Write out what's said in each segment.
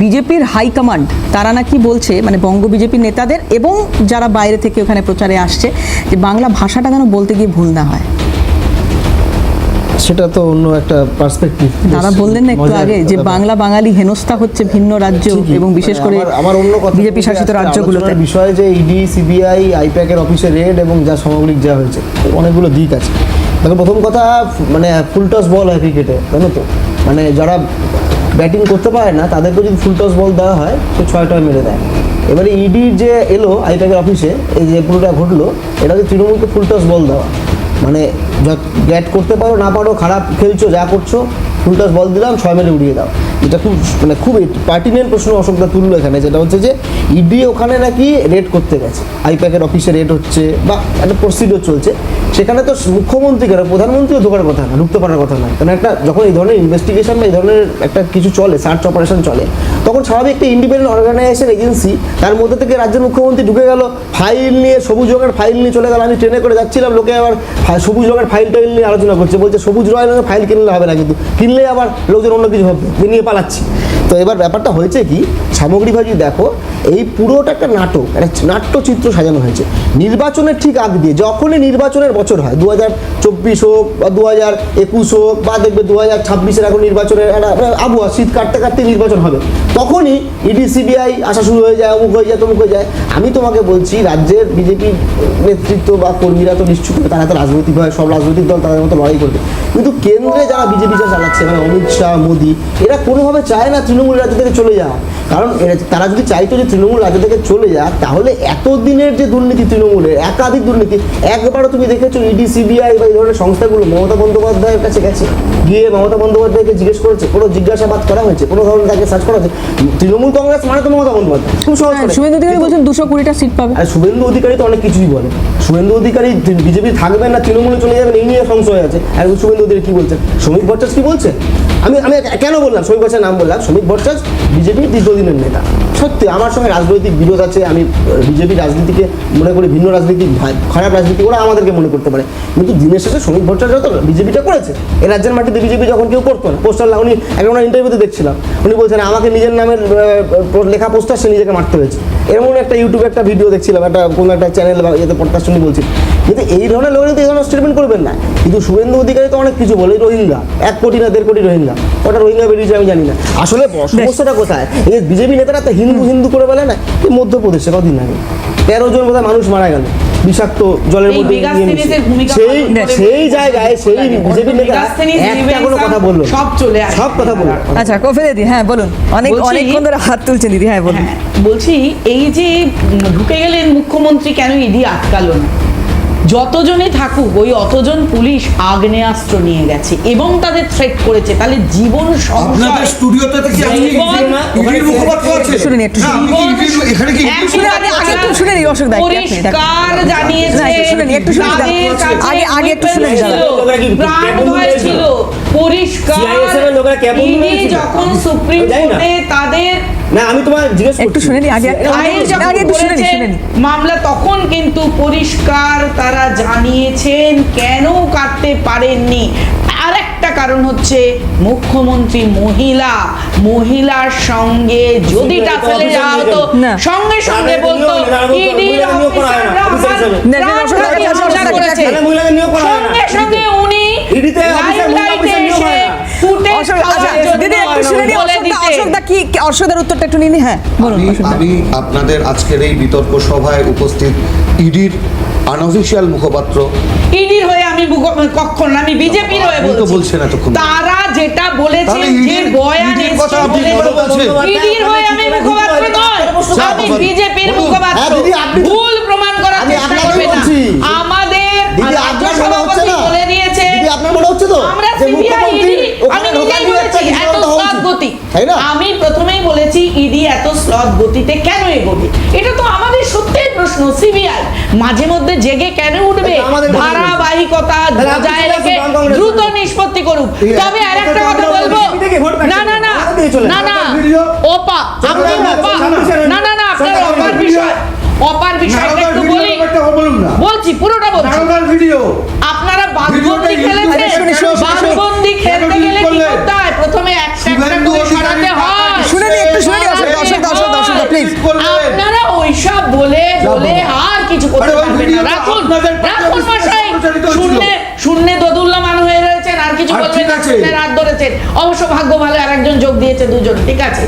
বিজেপির হাইকমান্ড তারা নাকি বলছে, মানে বঙ্গ বিজেপির নেতাদের এবং যারা বাইরে থেকে ওখানে প্রচারে আসছে, যে বাংলা ভাষাটা যেন বলতে গিয়ে ভুল না হয়। সেটা তো অন্য একটা পার্সপেক্টিভ। তারা বললেন না একটু আগে যে বাংলা বাঙালি হেনস্থা হচ্ছে ভিন্ন রাজ্য এবং বিশেষ করে আমার অন্য কথা বিজেপি শাসিত রাজ্যগুলোতে। বিষয় যে ইডি, সিবিআই, আইপ্যাকের অফিসে রেড এবং যা সামগ্রিক যা হয়েছে, অনেকগুলো দিক আছে। দেখো, প্রথম কথা, মানে ফুল টস বল হয় ক্রিকেটে, জানো তো, মানে যারা ব্যাটিং করতে পারে না তাদেরকে যদি ফুল টস বল দেওয়া হয় সে 6টা মেরে দেয়। এবারে ইডির যে এলো আইপ্যাকের অফিসে, এই যে পুরোটা ঘটলো, এটা হচ্ছে তৃণমূলকে ফুল টস বল দেওয়া। মানে ব্যাট করতে পারো না পারো, খারাপ খেলছো, যা করছো, ফুল টস বল দিলাম, 6 মেরে উড়িয়ে দাও। এটা খুব মানে খুব পার্টিনেন্ট প্রশ্ন অশোকদা তুললো এখানে, যেটা হচ্ছে যে ইডি ওখানে নাকি রেড করতে গেছে, আইপ্যাকের অফিসে রেড হচ্ছে বা একটা প্রসিডিওর চলছে, সেখানে তো মুখ্যমন্ত্রী কেন, প্রধানমন্ত্রীও ঢোকার কথা না, ঢুকতে পারার কথা না। কারণ একটা যখন এই ধরনের ইনভেস্টিগেশন বা এই ধরনের একটা কিছু চলে, সার্চ অপারেশন চলে, তখন স্বাভাবিক একটা ইন্ডিপেন্ডেন্ট অর্গানাইজেশন এজেন্সি, তার মধ্যে থেকে রাজ্যের মুখ্যমন্ত্রী ঢুকে গেল, ফাইল নিয়ে, সবুজ রঙের ফাইল নিয়ে চলে গেল। আমি ট্রেনে করে যাচ্ছিলাম, লোকে আবার সবুজ রঙের ফাইল টাইল নিয়ে আলোচনা করছে, বলছে সবুজ রঙের ফাইল কিনলে হবে না, কিন্তু কিনলে আবার লোকজন অন্য কিছু ভাববে, নিয়ে পালাচ্ছি। তো এবার ব্যাপারটা হয়েছে কি, সামগ্রিকভাবে যদি দেখো, এই পুরোটা একটা নাটক, একটা নাট্যচিত্র সাজানো হয়েছে। নির্বাচনের ঠিক আগ দিয়ে, যখনই নির্বাচনের বছর হয়, 2024 হোক বা 2021 হোক বা দেখবে 2026-এর এখন নির্বাচনের একটা আবহাওয়া, শীত কাটতে কাটতে নির্বাচন হবে, তখনই ইডি, সিবিআই আসা শুরু হয়ে যায়, অমুক হয়ে যায়, তমুক হয়ে যায়। আমি তোমাকে বলছি, রাজ্যের বিজেপির নেতৃত্ব বা কর্মীরা তো নিশ্চয়ই তারা তো রাজনৈতিক হয়, সব রাজনৈতিক দল তাদের মতো লড়াই করবে, কিন্তু কেন্দ্রে যারা বিজেপি চালাচ্ছে, মানে অমিত শাহ, মোদী, এরা কোনোভাবে চায় না তৃণমূল রাজ্য থেকে চলে যাওয়া। কারণ তারা যদি চাইতো যে তৃণমূল রাজ্য থেকে চলে যাক, তাহলে এতদিনের যে দুর্নীতি, তৃণমূলের একাধিক দুর্নীতি, একবারও তুমি দেখেছো ইডি, সিবিআই বা এই ধরনের সংস্থাগুলো মমতা বন্দ্যোপাধ্যায়ের কাছে গেছে, গিয়ে মমতা বন্দ্যোপাধ্যায়কে জিজ্ঞেস করেছে, কোনো জিজ্ঞাসাবাদ করা হয়েছে, কোনো ধরনের তাকে সার্চ করা হয়েছে? তৃণমূল কংগ্রেস মানে তো মমতা বন্দ্যোপাধ্যায়, খুব সহজ। শুভেন্দু অধিকারী বলছেন 220টা সিট পাবে। আর শুভেন্দু অধিকারী তো অনেক কিছুই বলে। শুভেন্দু অধিকারী বিজেপি থাকবেন না, তৃণমূলে চলে যাবেন, এই নিয়ে সংশয় আছে। আর শুভেন্দু অধিকারী কি বলছেন, শ্রমিক ভট্টাচার্য কি বলছে? আমি কেন বললাম শ্রমিক ভট্টাচার্যের নাম বললাম? শ্রমিক ভট্টাচার্য বিজেপির দীর্ঘদিনের নেতা। সত্যি আমার সঙ্গে রাজনৈতিক বিরোধ আছে, আমি বিজেপি রাজনীতিকে মনে করি ভিন্ন রাজনীতি, খারাপ রাজনীতি ওরা আমাদেরকে মনে করতে পারে, কিন্তু দিনের শেষে শ্রমিক ভট্টাচার্য তো বিজেপিটা করেছে। এই রাজ্যের মাটিতে বিজেপি যখন কেউ করতো না, পোস্টার, উনি একটা ওনার ইন্টারভিউতে দেখছিলাম, উনি বলছেন আমাকে নিজের নামের লেখা পোস্টার সে নিজেকে মারতে হয়েছে, এরকম একটা ইউটিউবে একটা ভিডিও দেখছিলাম, একটা কোনো একটা চ্যানেল বা ইয়েতে পডকাস্ট শুনি বলছি। কিন্তু এই ধরনের লোক কিন্তু এই ধরনের স্টেটমেন্ট করবেন না। কিন্তু শুভেন্দু অধিকারী তো অনেক কিছু বলে, রোহিঙ্গা 1 কোটি না 1.5 কোটি রোহিঙ্গা, ওটা রোহিঙ্গা বেরিয়েছে আমি জানি না। আসলে সমস্যাটা কোথায়, এই বিজেপি নেতারা তো হিন্দু হিন্দু করে বলে না। এই মধ্যপ্রদেশে কদিন আগে 13 জন বোধহয় মানুষ মারা গেল বিষাক্ত জলের মধ্যে, সেই জায়গায় সেই বিজেপি নেতা একটা কোনো কথা বললো, সব কথা বললো। আচ্ছা কফি দিদি, হ্যাঁ বলুন, অনেকক্ষণ ধরে হাত তুলছেন দিদি, হ্যাঁ বলুন। বলছি, এই যে ঢুকে গেলেন মুখ্যমন্ত্রী, কেন ইডি আটকালো না? যতজনে থাকুক, ওই অতজন পুলিশ আগ্নেয়াস্ত্র নিয়ে গেছে এবং তাদের থ্রেট করেছে, তাহলে জীবন আপনাদের স্টুডিওতে কি ইডির মুখপাত্র আছে? শুনুন একটু, এখানে কি একটু শুনে নিই অশোক দা, পরিষ্কার জানিয়েছে, একটু শুনে আগে একটু শুনে নিই, প্রাণ ভয় ছিল, পরিষ্কার। ইডি যখন সুপ্রিম কোর্টে তাদের না, আমি তোমার জিজ্ঞেস একটু শুনে নিই আগে একটু শুনে নিই মামলা, তখন কিন্তু পরিষ্কার তারা জানিয়েছেন কেন কাটতে পারেননি। আরেকটা কারণ হচ্ছে মুখ্যমন্ত্রী মহিলার সঙ্গে যদি টাফেলে যাওয়া হতো, সঙ্গে সঙ্গে বলতো ইডির অফিসাররা সঙ্গে সঙ্গে উনি আমি আপনাদের আজকের এই বিতর্ক সভায় উপস্থিত ইডির আনঅফিশিয়াল মুখপাত্র, ইডির হয়ে আমি কখন, আমি বিজেপির হয়ে বলছি, তারা যেটা বলেছে, যে বয়ান এসে ইডির হয়ে আমি মুখপাত্র নয়, আমি বিজেপির মুখপাত্র। ভুল প্রমাণ করার চেষ্টা করবে না। আমাদের রাজ্য সভাপতি বলে দিয়েছে, আমরা সিবিআই ইডি, আমি নিজেই বলেছি এত স্লথ গতি। আমি প্রথমেই বলেছি ইডি এত স্লথ গতিতে কেন এগোবে, এটা তো আমাদের সত্যিই প্রশ্ন। সিবিআই মাঝে মধ্যে জেগে কেন উঠবে? ধারাবাহিকতা বজায় রেখে দ্রুত নিষ্পত্তি করুক। তবে আরেকটা কথা বলবো, না না না না না ওপা, আপনি ওপা, না না না আপনার অপার বিষয়টা একটু বলি, বলছি পুরোটা বলছি। আপনারা বাঘবন্দি খেলেছেন, বাঘবন্দি খেলতে গেলে কি করতে হয়? প্রথমে একটা করে সরাতে হয়। কিছু করতে আরে ওই পারবেন না। ভিডিওটা রাখুন আপনাদের রাখুন মশাই, প্রচারিত হয়েছিল। শূন্যে দোদুল্যমান হয়ে রয়েছেন, আর কিছু আর বলবেন ঠিক না, আছে। শূন্যের হাত ধরেছেন। অবশ্য ভাগ্য ভালো আর একজন যোগ দিয়েছে, দুজন, ঠিক আছে।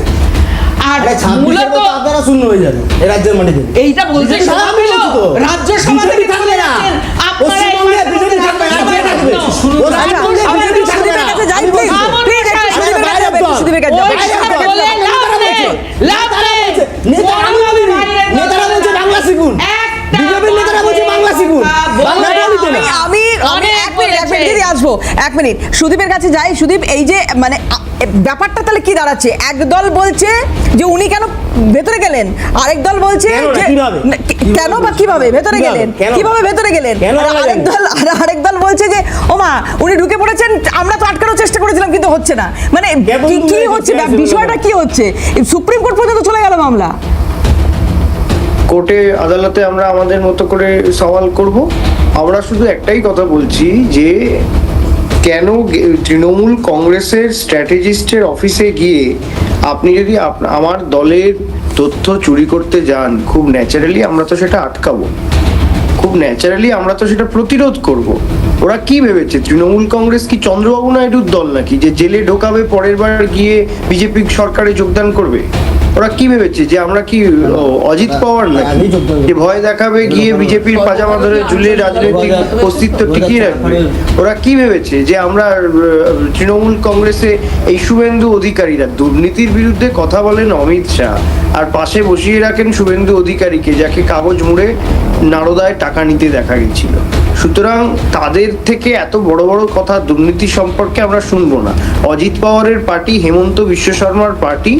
আর মূলত আপনারা শূন্য হয়ে যাবে এই রাজ্যের মাটিতে। এইটা বলতে বিজেপি শোভা থাকবে পেল, না তো। রাজ্যসভা বিজেপি থেকে থাকবে না। বলেছেন, আপনারা এই পশ্চিমবঙ্গে মাসের বিজেপি মধ্যে থাকবে না, রাজ্যসভায় থাকবে। কেন? পশ্চিমবঙ্গে রাজ্যসভায় বিজেপি কেন? থাকবে না। সুদীপের কাছে যাই, আমি please, বলছি। please, মশাই, সুদীপের কাছে যাবে, বাইরের সুদীপের কাছে যাবে। ওই কথা বলে লাভ নেই, লাভ নেই। নেতারা বলছে নেতারা বলছে বাংলা শিখুন, বিজেপির নেতারা বলছে বাংলা শিখুন, বাংলা বলতে না। আমি অনেক এক মিনিট বলেছে। দিদি আসবো, এক মিনিট সুদীপের কাছে যাই। সুদীপ, এই যে মানে ব্যাপারটা তাহলে কি দাঁড়াচ্ছে? একদল বলছে যে উনি কেন ভেতরে গেলেন, আরেক দল বলছে কেন না, যে কিভাবে? কেন বা কিভাবে ভেতরে কিভাবে? গেলেন, কেন? কিভাবে ভেতরে গেলেন? কেন আর বলা আরেক যায় না? দল আরেক দল বলছে যে ওমা উনি ঢুকে পড়েছেন, আমরা তো আটকানোর চেষ্টা করেছিলাম কিন্তু হচ্ছে না। মানে কেবল কি তুমি কি এই হচ্ছে, করতে আসবে বিষয়টা বলো। কি হচ্ছে? সুপ্রিম কোর্ট পর্যন্ত চলে গেল মামলা। কোর্টে আদালতে আমরা আমাদের মতো করে সওয়াল করব। আমরা শুধু একটাই কথা বলছি যে কেন তৃণমূল কংগ্রেসের স্ট্র্যাটেজিস্টের অফিসে গিয়ে আপনি যদি আমার দলের তথ্য চুরি করতে যান, খুব ন্যাচারালি আমরা তো সেটা আটকাবো, খুব ন্যাচারালি আমরা তো সেটা প্রতিরোধ করব। ওরা কি ভেবেছে তৃণমূল কংগ্রেস কি চন্দ্রবাবু নাইডুর দল নাকি যে জেলে ঢোকাবে, পরের বার গিয়ে বিজেপি সরকারে যোগদান করবে? ওরা কি ভেবেছে যে আমরা কি অজিত পাওয়ার নাকি আমি যোগদান করবো। যে ভয় দেখাবে গিয়ে বিজেপির পাজামা ধরে ঝুলে রাজনৈতিক অস্তিত্ব টিকিয়ে রাখবে? ওরা কি ভেবেছে যে আমরা তৃণমূল কংগ্রেসে এই শুভেন্দু অধিকারীরা দুর্নীতির বিরুদ্ধে কথা বলেন অমিত শাহ, আর পাশে বসিয়ে রাখেন শুভেন্দু অধিকারীকে, যাকে কাগজ মুড়ে নারদায় টাকা নিতে দেখা গেছিল। সুতরাং তাদের থেকে এত বড় বড় কথা দুর্নীতি সম্পর্কে আমরা শুনবো না। অজিত পাওয়ারের পার্টি, হেমন্ত বিশ্ব শর্মার পার্টি,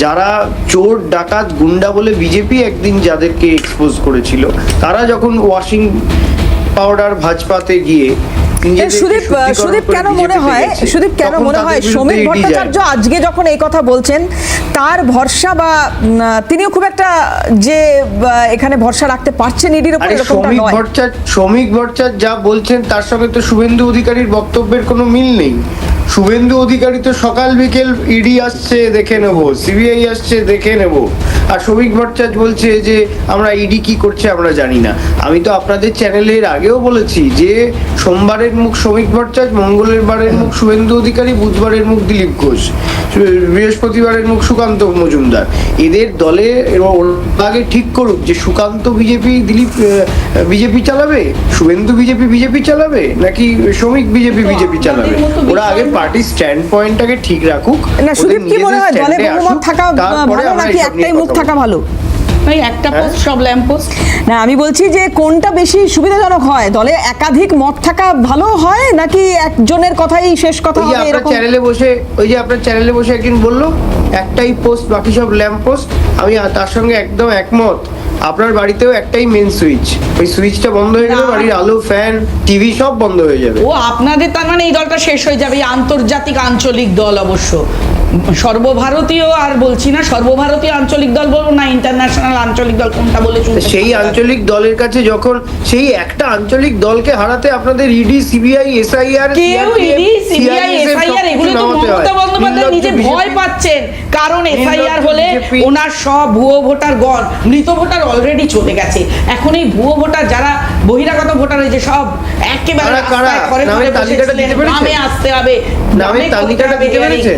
যারা চোর ডাকাত গুন্ডা বলে বিজেপি একদিন যাদেরকে এক্সপোজ করেছিল, তারা যখন ওয়াশিং পাউডার ভাজপাতে গিয়ে সুদীপ কেন মনে হয়, সুদীপ কেন মনে হয় শ্রমিক ভট্টাচার্য আজকে যখন এই কথা বলছেন তার ভরসা বা তিনিও খুব একটা যে এখানে ভরসা রাখতে পারছেন ইডির উপর, এরকমটা নয়। শ্রমিক ভট্টাচার্য যা বলছেন তার সঙ্গে তো শুভেন্দু অধিকারীর বক্তব্যের কোনো মিল নেই। শুভেন্দু অধিকারী তো সকাল বিকেল ইডি আসছে দেখে নেবো, সিবিআই আসছে দেখে নেব, আর শ্রমিক ভট্টাচার্য বলছে যে আমরা ইডি কি করছে আমরা জানি না। আমি তো আপনাদের চ্যানেলের আগেও বলেছি যে সোমবারের মুখ শ্রমিক ভট্টাচার্য, মঙ্গলের বারের মুখ শুভেন্দু অধিকারী, বুধবারের মুখ দিলীপ ঘোষ, বৃহস্পতিবারের মুখ সুকান্ত মজুমদার। এদের দলে আগে ঠিক করুক যে সুকান্ত বিজেপি, দিলীপ বিজেপি চালাবে, শুভেন্দু বিজেপি চালাবে, নাকি শ্রমিক বিজেপি চালাবে। ওরা আগে পার্টি স্ট্যান্ড পয়েন্টটাকে ঠিক রাখুক। না সুদীপ, কি মনে হয় দলে বহুমত থাকা ভালো নাকি একটাই মুখ থাকা ভালো? ওই একটা পোস্ট সব ল্যাম্প পোস্ট। না আমি বলছি যে কোনটা বেশি সুবিধাজনক হয়, দলে একাধিক মত থাকা ভালো হয় নাকি একজনের কথাই শেষ কথা হবে এরকম? ওই যে আপনার চ্যানেলে বসে একদিন বললো একটাই পোস্ট বাকি সব ল্যাম্প পোস্ট, আমি তার সঙ্গে একদম একমত। আপনার বাড়িতেও একটাই মেন সুইচ, ওই সুইচটা বন্ধ হয়ে গেলে বাড়ির আলো, ফ্যান, টিভি সব বন্ধ হয়ে যাবে। ও আপনাদের তার মানে এই দলটা শেষ হয়ে যাবে, এই আন্তর্জাতিক আঞ্চলিক দল। অবশ্য সর্বভারতীয় আর বলছি না, সর্বভারতীয় আঞ্চলিক দল বলবো না ইন্টারন্যাশনাল আঞ্চলিক দল, কোনটা বলে শুনতে সেই আঞ্চলিক দলের কাছে যখন সেই একটা আঞ্চলিক দলকে হারাতে আপনাদের ইডি, সিবিআই, এসআইআর, কেউ ইডি, সিবিআই, এসআইআর এগুলো তো মমতা বন্দ্যোপাধ্যায় নিজে ভয় পাচ্ছেন, কারণ এসআইআর হলে ওনার সব ভুয়ো ভোটারগণ, মৃত ভোটার অলরেডি চলে গেছে। এখন এই ভুয়ো ভোটার যারা বহিরাগত ভোটার হয়েছে সব একেবারে রাস্তায় ঘরে ঘরে বসেছিলেন, গ্রামে আসতে হবে, নামের তালিকাটা দিতে পেরেছে?